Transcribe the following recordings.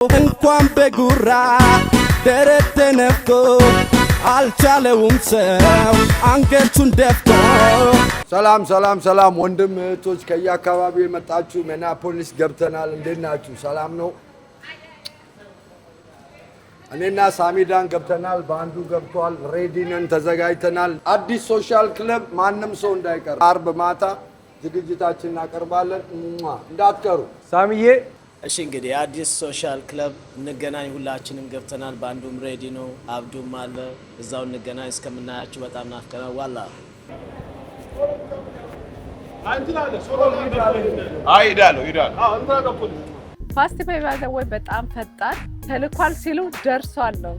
እንኳን በጉራ ደረት ነፍቶ አልቻለውም ሰው አንገቱን ደፍቶ ሰላም ሰላም ሰላም ወንድም እህቶች ከየአካባቢው የመጣችሁ ሜናፖሊስ ገብተናል እንደናችሁ ሰላም ነው እኔና ሳሚዳን ገብተናል ባንዱ ገብቷል ሬዲ ነን ተዘጋጅተናል አዲስ ሶሻል ክለብ ማንንም ሰው እንዳይቀር አርብ ማታ ዝግጅታችንን እናቀርባለን እንዳትቀሩ ሳሚዬ እሺ እንግዲህ አዲስ ሶሻል ክለብ እንገናኝ ሁላችንም ገብተናል ባንዱም ሬዲ ነው አብዱም አለ እዛው እንገናኝ እስከምናያችሁ በጣም ናፍቀናል ዋላ ይዳሉ ፋስት ፔይ ባዘወይ በጣም ፈጣን ተልኳል ሲሉ ደርሷል ነው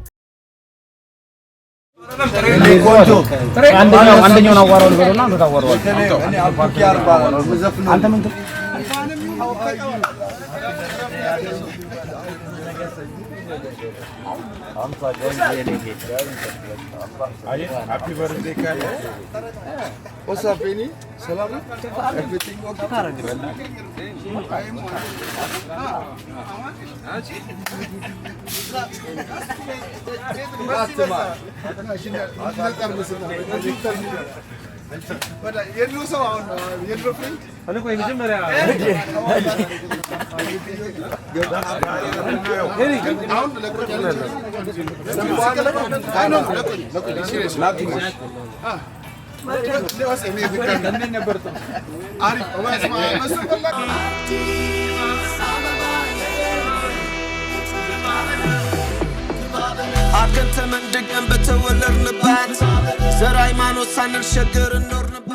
አንደኛው ነው አዋራው ነገርና ነው ታወራው እኔ አቡኪ አርባ ነው ዘፍነው አንተ ምን Happy birthday Kali. What's up Benny? Salam. Everything okay? But yellow so yellow print. አለ ቆይ መጀመሪያ አሁን ለቆኛለች ሲሪየስ ናቲንግ ለዋስ እኔ ቢካን እንደነ ነበር አሪፍ ወይስ ማሰፈላ አከንተ መንደገን በተወለድንባት ዘር ሃይማኖት ሳንሸገር እንኖርንባት